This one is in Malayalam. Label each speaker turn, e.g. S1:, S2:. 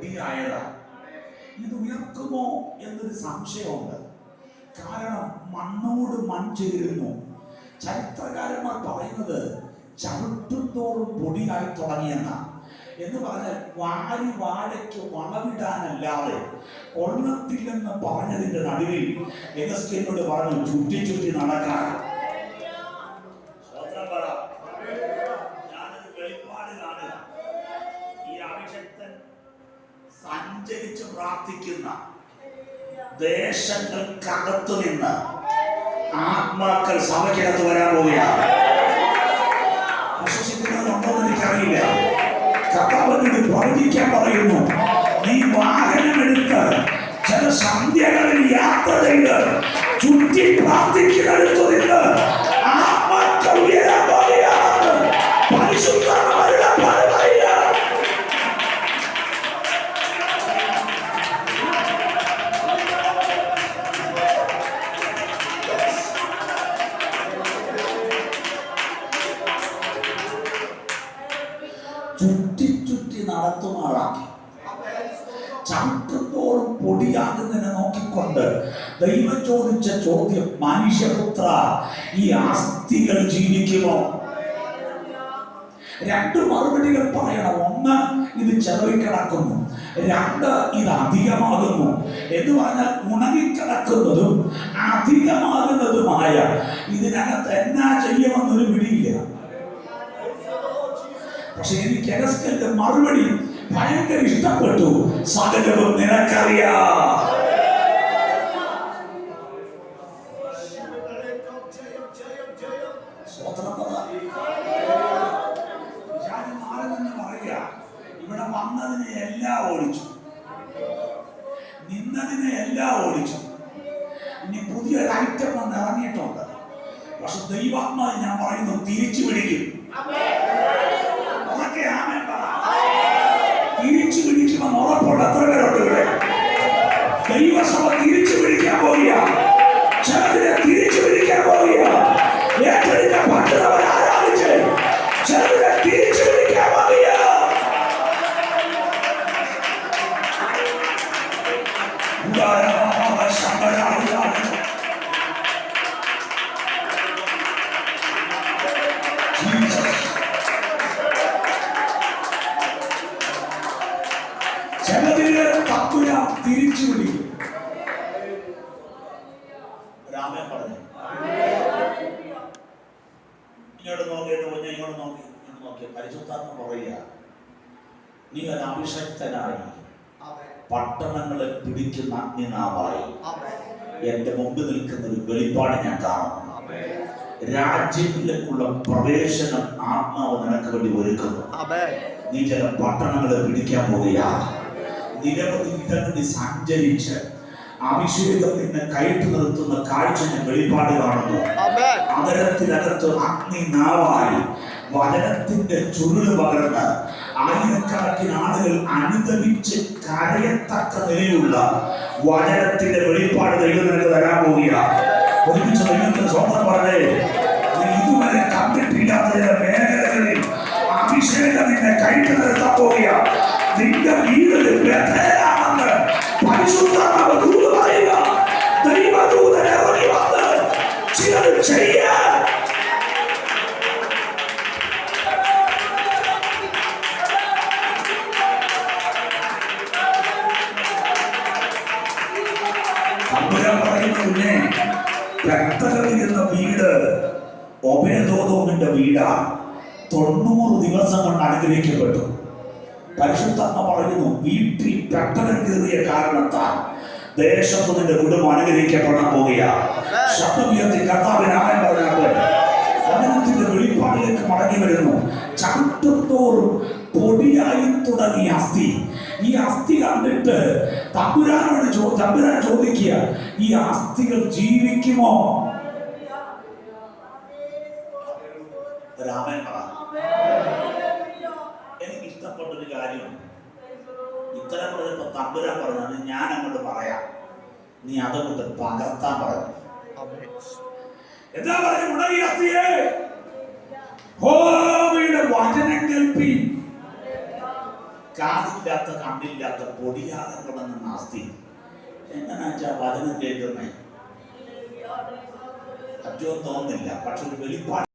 S1: പൊടിയായതാ. ഇത് ഉയർത്തുമോ എന്നൊരു സംശയമുണ്ട്. കാരണം മണ്ണോട് മൺചേരുന്നു. ചരിത്രകാരന്മാർ പറയുന്നത് ചവിട്ടുന്തോറും പൊടിയായി തുടങ്ങിയെന്ന. എന്ന് പറഞ്ഞാൽ വാഴയ്ക്ക് വളവിടാനല്ലാതെ കൊള്ളത്തില്ലെന്ന് പറഞ്ഞതിന്റെ നടുവിൽ യെഹെസ്കേലിനോട് പറഞ്ഞു ചുറ്റി ചുറ്റി നടക്കാൻ. വെളിപ്പാടിലാണ് ഈ അഭിഷക്തൻ സഞ്ചരിച്ച് പ്രാർത്ഥിക്കുന്ന ദേശങ്ങൾക്കകത്തു നിന്ന് ആത്മാക്കൾ സഭയ്ക്കകത്ത് വരാൻ പോവുകയാണ്. വിശ്വസിക്കുന്നതുണ്ടോന്ന് എനിക്കറിയില്ല. കർത്താവിനോട് പ്രവചിക്കാൻ പറയുന്നു, നീ വാഹനമെടുത്ത് ചില സന്ധ്യകളിൽ യാത്ര ചെയ്ത് ചുറ്റി പ്രാർത്ഥിക്കുന്നിടത്തു നിന്ന് ആത്മാക്കൾ ഉയരാൻ പോവുകയാണ്. പരിശുദ്ധന്മാരുടെ പരമയ ചുറ്റി ചുറ്റി നടത്തുമാറാക്കി. ചവിട്ടുന്തോറും പൊടിയാകുന്നതിനെ നോക്കിക്കൊണ്ട് ദൈവം ചോദിച്ച ചോദ്യം, മനുഷ്യപുത്ര, ഈ അസ്ഥികൾ ജീവിക്കുമോ? രണ്ട് മറുപടികൾ പറയണം. ഒന്ന്, ഇത് ചെതറിക്കിടക്കുന്നു. രണ്ട്, ഇത് അധികമാകുന്നു. എന്ന് പറഞ്ഞാൽ ഉണങ്ങിക്കിടക്കുന്നതും അധികമാകുന്നതുമായ ഇതിനകത്ത് എന്നാ ചെയ്യുമെന്നൊരു പിടിയില്ല. പക്ഷെ എനിക്ക് യെഹെസ്കേലിന്റെ മറുപടി ഭയങ്കര ഇഷ്ടപ്പെട്ടു. സകലവും നിനക്കറിയാം. ഇവിടെ വന്നതിനെ എല്ലാം ഓടിച്ചു, നിന്നതിനെ എല്ലാം ഓടിച്ചു. ഇനി പുതിയൊരു ഐറ്റം വന്ന് ഇറങ്ങിയിട്ടുണ്ട്. പക്ഷെ ദൈവാത്മാവ് ഞാൻ പറയുന്നു, തിരിച്ചു പിടിക്കും. തിരിച്ചു പിടിക്കുമെന്ന് ഉറപ്പുള്ള എത്ര പേരുണ്ട് ഇവിടെ? ദൈവസഭ തിരിച്ചു പിടിക്കാൻ പോവുക. ചിലതിനെ തിരിച്ചു പിടിക്കാൻ പോവുക. ഏറ്റെടുക്കാൻ പറ്റുന്നവർ ആരാധിച്ച് ചിലതിനെ തിരിച്ചു പിടിക്കാൻ പോവുക. ചിലതിനെ തത്തുര തിരിച്ചു പിടിക്കും. രാമൻ പറഞ്ഞു, ഇങ്ങോട്ട് നോക്കിയിട്ട് കുഞ്ഞ ഇങ്ങോട്ട് നോക്കി പരിശുദ്ധാത്മ പറയുക, നീ ഒരു അഭിഷക്തനായി പട്ടണങ്ങളെ പിടിക്കുന്ന അഗ്നിനാവായി എന്റെ മുമ്പിൽ നിൽക്കുന്ന ഒരു വെളിപ്പാട് ഞാൻ കാണുന്നു. രാജ്യങ്ങളിലേക്കുള്ള പ്രവേശനം ആത്മാവ് നിനക്ക് വേണ്ടി ഒരുക്കുന്നു. നീ ചില പട്ടണങ്ങളെ പിടിക്കാൻ പോവുകയാണ്. നിരവധി ഇടങ്ങളിൽ സഞ്ചരിച്ച് അഭിഷേകം നിന്നെ കയറ്റി നിർത്തുന്ന കാഴ്ച ഞാൻ വെളിപ്പാട് കാണുന്നു. അതരത്തിനകത്ത് അഗ്നി നാവായി വചനത്തിന്റെ ചുരുള് പകർന്ന് ആയിരക്കണക്കിന് ആളുകൾ അനുദമിച്ച് കരയത്തക്ക നിലയിലുള്ള വചനത്തിന്റെ വെളിപ്പാട് ദൈവം നിനക്ക് തരാൻ പോവുകയാണ്. ഒരുമിച്ച് ദൈവത്തിന് സ്വന്തം പറഞ്ഞേ, നീ ഇതുവരെ കണ്ടിട്ടില്ലാത്ത ചില മേഖലകളിൽ അഭിഷേകം നിന്നെ കയറ്റി നിർത്താൻ പോവുകയാണ്. നിന്റെ വീടിൽ ബദ്ധയാണെന്ന് പരിശുദ്ധാത്മാവ് ദൂത് പറയുക. ദൈവദൂതൻ ഇറങ്ങി വന്ന് ചിലത് ചെയ്യാൻ പറയുന്നതിനെ രക്തകലിരുന്ന വീട് ഒബേദോദോമിന്റെ വീടാണ്. 90 ദിവസം കൊണ്ട് അനുഗ്രഹിക്കപ്പെട്ടു. പരിശുദ്ധാത്മ പറയുന്നു, വീട്ടിൽ പെട്ടകൻ കയറിയ കാരണത്താൽ ദേശത്ത് നിന്റെ കുടുംബം അനുഗ്രഹിക്കപ്പെടാൻ പോവുകയാണ്. ശബ്ദമുയർത്തി കർത്താവിന് ആമേൻ പറഞ്ഞാൽ വചനത്തിന്റെ വെളിപ്പാടിലേക്ക് മടങ്ങി വരുന്നു. ചവിട്ടുന്തോറും പൊടിയായി തുടങ്ങിയ അസ്ഥി. ഈ അസ്ഥി കണ്ടിട്ട് തമ്പുരാൻ ചോദിക്കുക, ഈ അസ്ഥികൾ ജീവിക്കുമോ? രാമൻ പറ. എനിക്ക് ഇഷ്ടപ്പെട്ടൊരു കാര്യം, ഇത്തരം പറഞ്ഞപ്പോ തമ്പുരാൻ പറഞ്ഞാണ് ഞാൻ അങ്ങോട്ട് പറയാം, നീ അതുകൊണ്ട് പകർത്താൻ പറഞ്ഞു. എന്താ പറഞ്ഞു? ഉണങ്ങിയ അസ്ഥിയെ യഹോവയുടെ വചനം കേൾപ്പീൻ. കാതില്ലാത്ത കണ്ണില്ലാത്ത പൊടിയാകം കൊണ്ടെന്ന് നാസ്തി. എങ്ങനെയാ വചനം കേൾക്കുന്നേ? അറ്റവും തോന്നുന്നില്ല, പക്ഷെ ഒരു വെളിപ്പാട്